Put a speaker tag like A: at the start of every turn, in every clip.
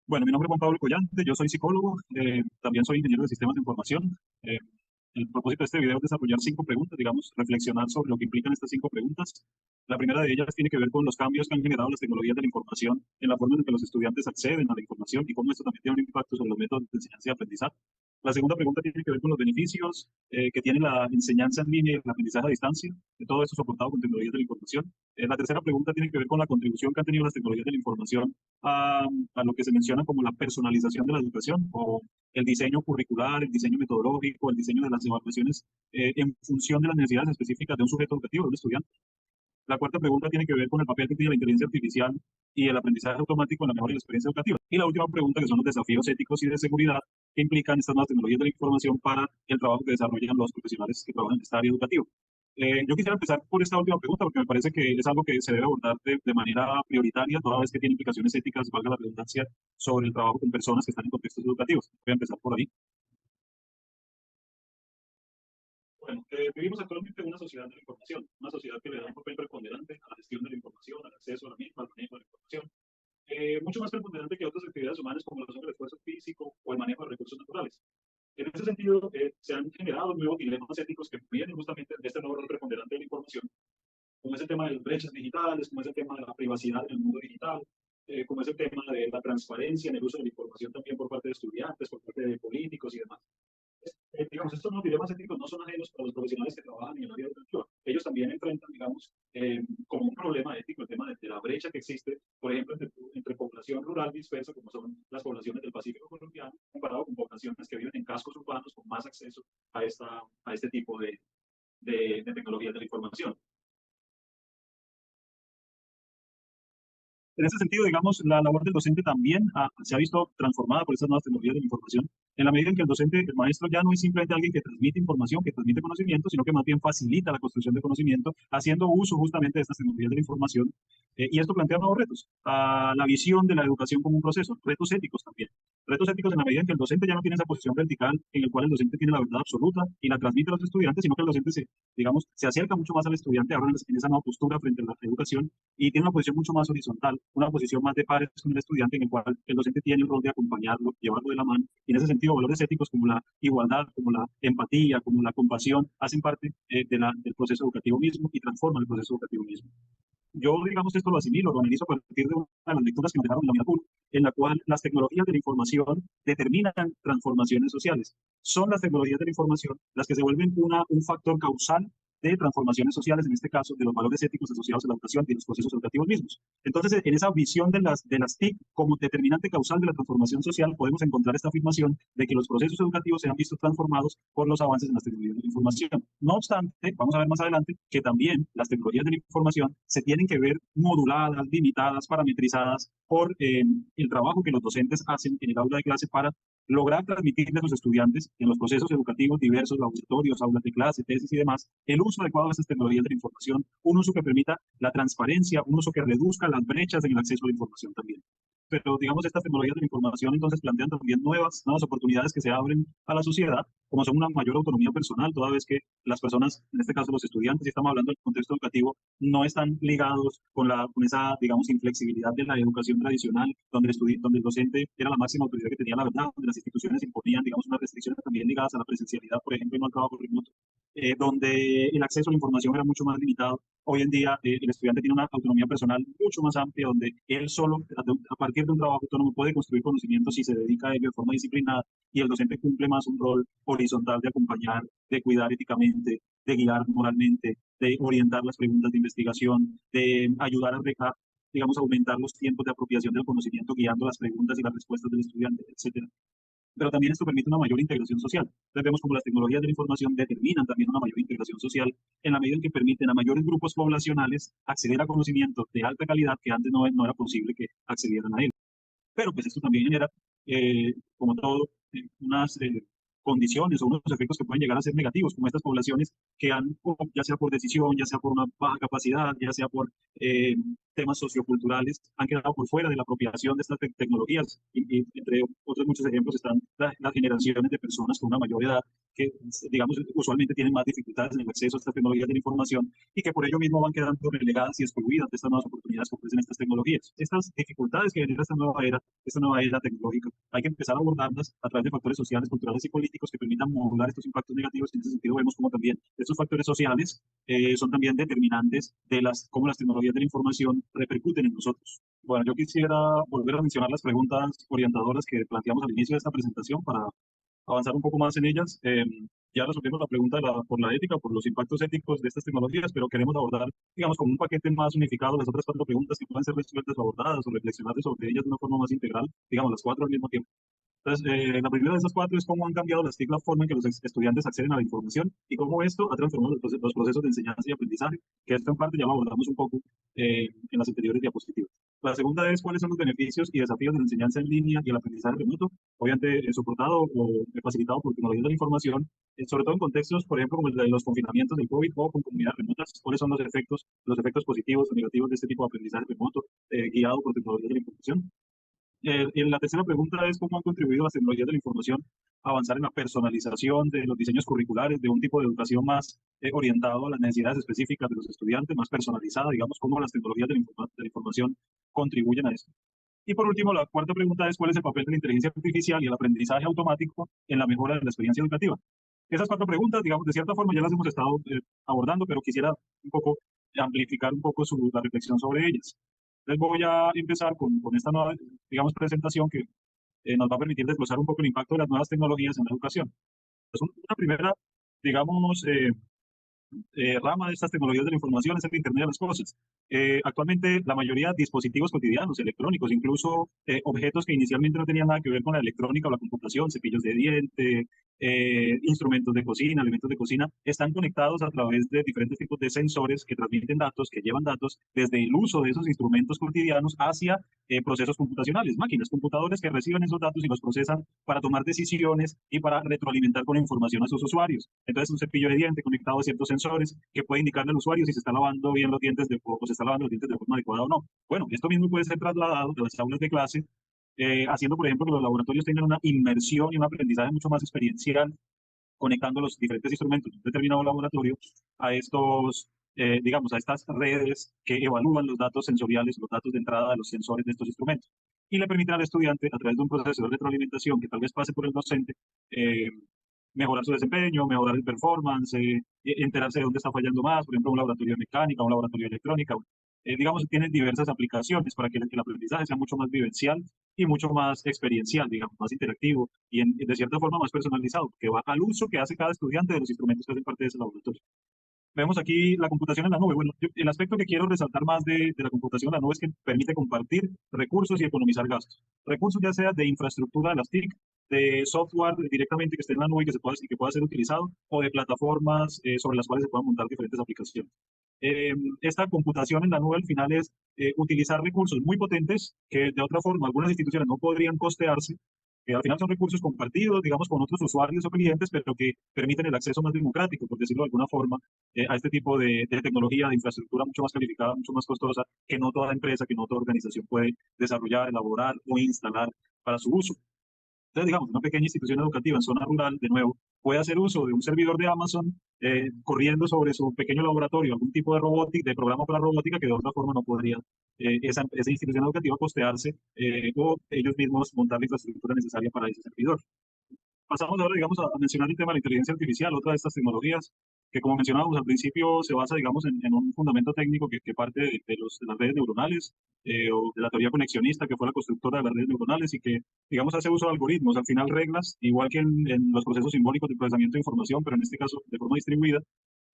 A: Bueno, mi nombre es Juan Pablo Collante, yo soy psicólogo, también soy ingeniero de sistemas de información. Eh, el propósito de este video es desarrollar 5 preguntas, digamos, reflexionar sobre lo que implican estas 5 preguntas. La primera de ellas tiene que ver con los cambios que han generado las tecnologías de la información en la forma en que los estudiantes acceden a la información y cómo esto también tiene un impacto sobre los métodos de enseñanza y aprendizaje. La segunda pregunta tiene que ver con los beneficios que tiene la enseñanza en línea y el aprendizaje a distancia, de todo esto soportado con tecnologías de la información. La tercera pregunta tiene que ver con la contribución que han tenido las tecnologías de la información a lo que se menciona como la personalización de la educación o el diseño curricular, el diseño metodológico, el diseño de las evaluaciones en función de las necesidades específicas de un sujeto educativo, de un estudiante. La cuarta pregunta tiene que ver con el papel que tiene la inteligencia artificial y el aprendizaje automático en la mejora de la experiencia educativa. Y la última pregunta, que son los desafíos éticos y de seguridad que implican estas nuevas tecnologías de la información para el trabajo que desarrollan los profesionales que trabajan en esta área educativa. Yo quisiera empezar por esta última pregunta porque me parece que es algo que se debe abordar de manera prioritaria, toda vez que tiene implicaciones éticas, valga la redundancia, sobre el trabajo con personas que están en contextos educativos. Voy a empezar por ahí. Bueno, vivimos actualmente en una sociedad de la información, una sociedad que le da un papel preponderante a la gestión de la información, al acceso a la misma, al manejo de la información, mucho más preponderante que otras actividades humanas como lo son el esfuerzo físico o el manejo de recursos naturales. En ese sentido, se han generado nuevos dilemas éticos que vienen justamente de este nuevo rol preponderante de la información, como es el tema de las brechas digitales, como es el tema de la privacidad en el mundo digital, como es el tema de la transparencia en el uso de la información también por parte de estudiantes, por parte de políticos y demás. Digamos, estos nuevos dilemas éticos no son ajenos para los profesionales que trabajan en el área educativa. Ellos también enfrentan, digamos, como un problema ético el tema de la brecha que existe, por ejemplo, entre población rural dispersa, como son las poblaciones del Pacífico colombiano, comparado con poblaciones que viven en cascos urbanos con más acceso a este tipo de tecnologías de la información. En ese sentido, digamos, la labor del docente también se ha visto transformada por estas nuevas tecnologías de la información, en la medida en que el docente, el maestro, ya no es simplemente alguien que transmite información, que transmite conocimiento, sino que más bien facilita la construcción de conocimiento, haciendo uso justamente de estas tecnologías de la información. Y esto plantea nuevos retos, a la visión de la educación como un proceso, retos éticos también. Retos éticos en la medida en que el docente ya no tiene esa posición vertical en el cual el docente tiene la verdad absoluta y la transmite a los estudiantes, sino que el docente digamos, se acerca mucho más al estudiante ahora en esa nueva postura frente a la educación y tiene una posición mucho más horizontal, una posición más de pares con el estudiante en el cual el docente tiene el rol de acompañarlo, llevarlo de la mano. Y en ese sentido, valores éticos como la igualdad, como la empatía, como la compasión, hacen parte del proceso educativo mismo y transforman el proceso educativo mismo. Yo, digamos, esto lo asimilo, lo analizo a partir de una de las lecturas que me dejaron en la vida pública, en la cual las tecnologías de la información determinan transformaciones sociales. Son las tecnologías de la información las que se vuelven un factor causal de transformaciones sociales, en este caso, de los valores éticos asociados a la educación y los procesos educativos mismos. Entonces, en esa visión de las TIC como determinante causal de la transformación social, podemos encontrar esta afirmación de que los procesos educativos se han visto transformados por los avances en las tecnologías de la información. No obstante, vamos a ver más adelante que también las tecnologías de la información se tienen que ver moduladas, limitadas, parametrizadas por el trabajo que los docentes hacen en el aula de clase para lograr transmitirle a sus estudiantes en los procesos educativos diversos, laboratorios, aulas de clase, tesis y demás, el uso adecuado de estas tecnologías de la información, un uso que permita la transparencia, un uso que reduzca las brechas en el acceso a la información también. Pero, digamos, estas tecnologías de la información entonces plantean también nuevas oportunidades que se abren a la sociedad, como son una mayor autonomía personal, toda vez que las personas, en este caso los estudiantes, si estamos hablando del contexto educativo, no están ligados con esa, digamos, inflexibilidad de la educación tradicional, donde el docente era la máxima autoridad que tenía la verdad, donde las instituciones imponían, digamos, unas restricciones también ligadas a la presencialidad, por ejemplo, y no al trabajo remoto, donde el acceso a la información era mucho más limitado. Hoy en día el estudiante tiene una autonomía personal mucho más amplia, donde él solo, a partir de un trabajo autónomo, puede construir conocimientos si se dedica a ello de forma disciplinada, y el docente cumple más un rol horizontal de acompañar, de cuidar éticamente, de guiar moralmente, de orientar las preguntas de investigación, de ayudar a digamos, aumentar los tiempos de apropiación del conocimiento, guiando las preguntas y las respuestas del estudiante, etcétera. Pero también esto permite una mayor integración social. Entonces vemos como las tecnologías de la información determinan también una mayor integración social en la medida en que permiten a mayores grupos poblacionales acceder a conocimiento de alta calidad que antes no era posible que accedieran a él. Pero pues esto también genera, como todo, unas condiciones o unos efectos que pueden llegar a ser negativos, como estas poblaciones que han, ya sea por decisión, ya sea por una baja capacidad, ya sea por temas socioculturales, han quedado por fuera de la apropiación de estas tecnologías. Y entre otros muchos ejemplos están las generaciones de personas con una mayor edad que, digamos, usualmente tienen más dificultades en el acceso a estas tecnologías de la información y que por ello mismo van quedando relegadas y excluidas de estas nuevas oportunidades que ofrecen estas tecnologías. Estas dificultades que genera esta nueva era tecnológica, hay que empezar a abordarlas a través de factores sociales, culturales y políticos que permitan modular estos impactos negativos. En ese sentido vemos como también estos factores sociales son también determinantes de cómo las tecnologías de la información repercuten en nosotros. Bueno, yo quisiera volver a mencionar las preguntas orientadoras que planteamos al inicio de esta presentación para avanzar un poco más en ellas. Ya resolvimos la pregunta por la ética, por los impactos éticos de estas tecnologías, pero queremos abordar, digamos, como un paquete más unificado las otras 4 preguntas que pueden ser resueltas o abordadas o reflexionar sobre ellas de una forma más integral, digamos, las 4 al mismo tiempo. Entonces, la primera de esas 4 es cómo han cambiado las TIC la forma en que los estudiantes acceden a la información y cómo esto ha transformado los procesos de enseñanza y aprendizaje, que esto en parte ya lo abordamos un poco en las anteriores diapositivas. La segunda es cuáles son los beneficios y desafíos de la enseñanza en línea y el aprendizaje remoto, obviamente soportado o facilitado por tecnologías de la información, sobre todo en contextos, por ejemplo, como el de los confinamientos del COVID o con comunidades remotas. ¿Cuáles son los efectos positivos o negativos de este tipo de aprendizaje remoto guiado por tecnologías de la información? La tercera pregunta es cómo han contribuido las tecnologías de la información a avanzar en la personalización de los diseños curriculares, de un tipo de educación más orientado a las necesidades específicas de los estudiantes, más personalizada, digamos, cómo las tecnologías de la información contribuyen a esto. Y por último, la cuarta pregunta es cuál es el papel de la inteligencia artificial y el aprendizaje automático en la mejora de la experiencia educativa. Esas 4 preguntas, digamos, de cierta forma ya las hemos estado abordando, pero quisiera un poco amplificar un poco la reflexión sobre ellas. Entonces voy a empezar con esta nueva, digamos, presentación que nos va a permitir desglosar un poco el impacto de las nuevas tecnologías en la educación. Es una primera, digamos, rama de estas tecnologías de la información es el Internet de las cosas. Actualmente la mayoría de dispositivos cotidianos, electrónicos, incluso objetos que inicialmente no tenían nada que ver con la electrónica o la computación, cepillos de diente, instrumentos de cocina, elementos de cocina, están conectados a través de diferentes tipos de sensores que transmiten datos, que llevan datos desde el uso de esos instrumentos cotidianos hacia procesos computacionales, máquinas, computadores que reciben esos datos y los procesan para tomar decisiones y para retroalimentar con información a sus usuarios. Entonces, un cepillo de diente conectado a ciertos sensores que puede indicarle al usuario si se está lavando bien los dientes o se está lavando los dientes de forma adecuada o no. Bueno, esto mismo puede ser trasladado de las aulas de clase, haciendo, por ejemplo, que los laboratorios tengan una inmersión y un aprendizaje mucho más experiencial, conectando los diferentes instrumentos de un determinado laboratorio a estos, digamos, a estas redes que evalúan los datos sensoriales, los datos de entrada de los sensores de estos instrumentos. Y le permiten al estudiante, a través de un proceso de retroalimentación que tal vez pase por el docente, mejorar su desempeño, mejorar el performance, enterarse de dónde está fallando más, por ejemplo, un laboratorio de mecánica, un laboratorio de electrónica. Digamos, tienen diversas aplicaciones para que el aprendizaje sea mucho más vivencial y mucho más experiencial, digamos, más interactivo y de cierta forma más personalizado, que va al uso que hace cada estudiante de los instrumentos que hacen parte de ese laboratorio. Vemos aquí la computación en la nube. Bueno, el aspecto que quiero resaltar más de la computación en la nube es que permite compartir recursos y economizar gastos. Recursos ya sea de infraestructura de las TIC, de software directamente que esté en la nube y que pueda ser utilizado, o de plataformas sobre las cuales se puedan montar diferentes aplicaciones. Esta computación en la nube al final es utilizar recursos muy potentes que de otra forma algunas instituciones no podrían costearse, que al final son recursos compartidos, digamos, con otros usuarios o clientes, pero que permiten el acceso más democrático, por decirlo de alguna forma, a este tipo de tecnología, de infraestructura mucho más calificada, mucho más costosa, que no toda empresa, que no toda organización puede desarrollar, elaborar o instalar para su uso. Entonces, digamos, una pequeña institución educativa en zona rural, de nuevo, puede hacer uso de un servidor de Amazon corriendo sobre su pequeño laboratorio, algún tipo de robótica, de programa para robótica que de otra forma no podría esa institución educativa costearse o ellos mismos montar la infraestructura necesaria para ese servidor. Pasamos ahora, digamos, a mencionar el tema de la inteligencia artificial, otra de estas tecnologías que, como mencionábamos al principio, se basa, digamos, en un fundamento técnico que parte de las redes neuronales o de la teoría conexionista, que fue la constructora de las redes neuronales y que, digamos, hace uso de algoritmos, al final reglas, igual que en los procesos simbólicos de procesamiento de información, pero en este caso de forma distribuida,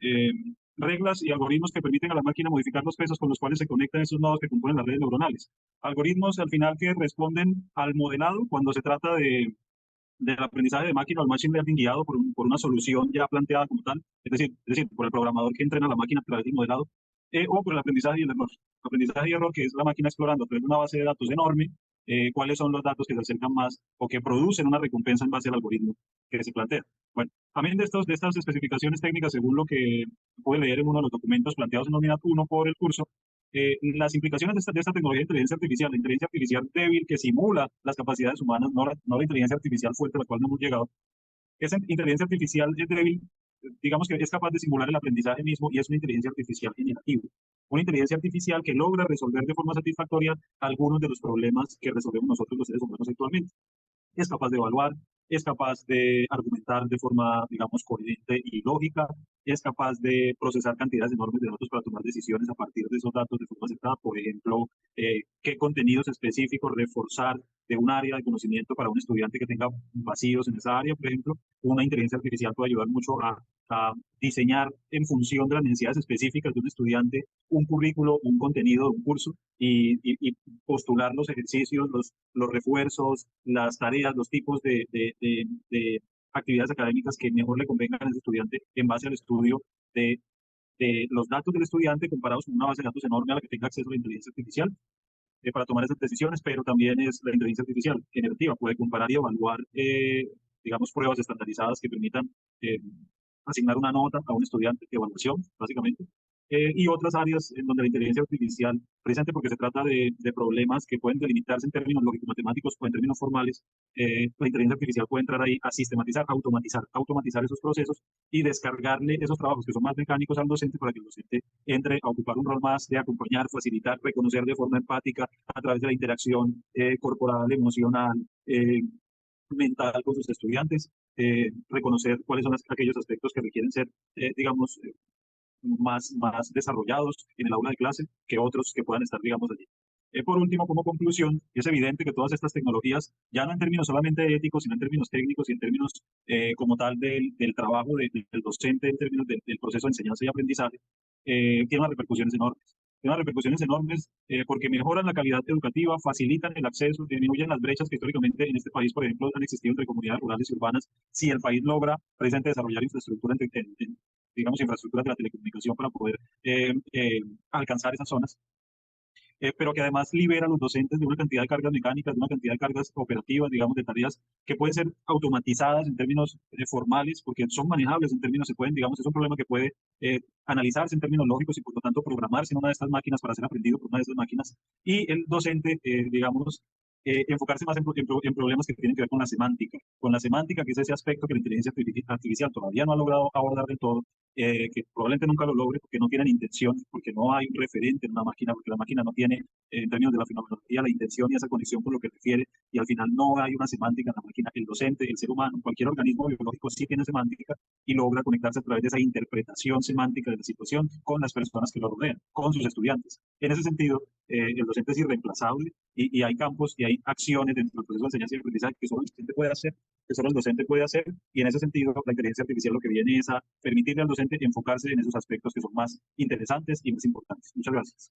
A: eh, reglas y algoritmos que permiten a la máquina modificar los pesos con los cuales se conectan esos nodos que componen las redes neuronales. Algoritmos, al final, que responden al modelado cuando se trata del aprendizaje de máquina o el machine learning guiado por una solución ya planteada como tal, es decir, por el programador que entrena a la máquina a través del modelado, o por el aprendizaje y el error. Aprendizaje y error, que es la máquina explorando a través de una base de datos enorme, cuáles son los datos que se acercan más o que producen una recompensa en base al algoritmo que se plantea. Bueno, también de estas especificaciones técnicas, según lo que pude leer en uno de los documentos planteados en Unidad 1 por el curso, las implicaciones de esta tecnología de inteligencia artificial, la inteligencia artificial débil que simula las capacidades humanas, no la inteligencia artificial fuerte a la cual no hemos llegado. Esa inteligencia artificial es débil, digamos que es capaz de simular el aprendizaje mismo y es una inteligencia artificial generativa. Una inteligencia artificial que logra resolver de forma satisfactoria algunos de los problemas que resolvemos nosotros los seres humanos actualmente. Es capaz de evaluar, es capaz de argumentar de forma, digamos, coherente y lógica, es capaz de procesar cantidades enormes de datos para tomar decisiones a partir de esos datos de forma acertada. Por ejemplo, qué contenidos específicos reforzar de un área de conocimiento para un estudiante que tenga vacíos en esa área, por ejemplo. Una inteligencia artificial puede ayudar mucho a diseñar en función de las necesidades específicas de un estudiante un currículo, un contenido de un curso y postular los ejercicios, los refuerzos, las tareas, los tipos de actividades académicas que mejor le convengan al estudiante en base al estudio de los datos del estudiante comparados con una base de datos enorme a la que tenga acceso la inteligencia artificial para tomar esas decisiones, pero también es la inteligencia artificial generativa, puede comparar y evaluar, digamos, pruebas estandarizadas que permitan eh, asignar una nota a un estudiante, evaluación, básicamente, y otras áreas en donde la inteligencia artificial, precisamente porque se trata de problemas que pueden delimitarse en términos lógico-matemáticos o en términos formales, la inteligencia artificial puede entrar ahí a sistematizar, automatizar esos procesos y descargarle esos trabajos que son más mecánicos al docente para que el docente entre a ocupar un rol más de acompañar, facilitar, reconocer de forma empática a través de la interacción corporal, emocional, mental con sus estudiantes, reconocer cuáles son aquellos aspectos que requieren ser, digamos, más desarrollados en el aula de clase que otros que puedan estar, digamos, allí. Por último, como conclusión, es evidente que todas estas tecnologías, ya no en términos solamente éticos, sino en términos técnicos y en términos como tal del trabajo del docente, en términos del proceso de enseñanza y aprendizaje, tienen unas repercusiones enormes. Tienen unas repercusiones enormes porque mejoran la calidad educativa, facilitan el acceso, disminuyen las brechas que históricamente en este país, por ejemplo, han existido entre comunidades rurales y urbanas. Si el país logra precisamente desarrollar infraestructura digamos, infraestructuras de la telecomunicación para poder alcanzar esas zonas, pero que además libera a los docentes de una cantidad de cargas mecánicas, de una cantidad de cargas operativas, digamos, de tareas que pueden ser automatizadas en términos formales, porque son manejables en términos, se pueden, digamos, es un problema que puede analizarse en términos lógicos y por lo tanto programarse en una de estas máquinas para ser aprendido por una de estas máquinas, y el docente, digamos, enfocarse más en problemas que tienen que ver con la semántica, que es ese aspecto que la inteligencia artificial todavía no ha logrado abordar del todo, que probablemente nunca lo logre porque no tienen intención, porque no hay un referente en una máquina, porque la máquina no tiene, en términos de la fenomenología, la intención y esa conexión con lo que refiere, y al final no hay una semántica en la máquina. El docente, el ser humano, cualquier organismo biológico sí tiene semántica y logra conectarse a través de esa interpretación semántica de la situación con las personas que lo rodean, con sus estudiantes. En ese sentido, el docente es irreemplazable y hay campos y hay acciones dentro del proceso de enseñanza y aprendizaje que solo el docente puede hacer, que solo el docente puede hacer, y en ese sentido la inteligencia artificial lo que viene es a permitirle al docente enfocarse en esos aspectos que son más interesantes y más importantes. Muchas gracias.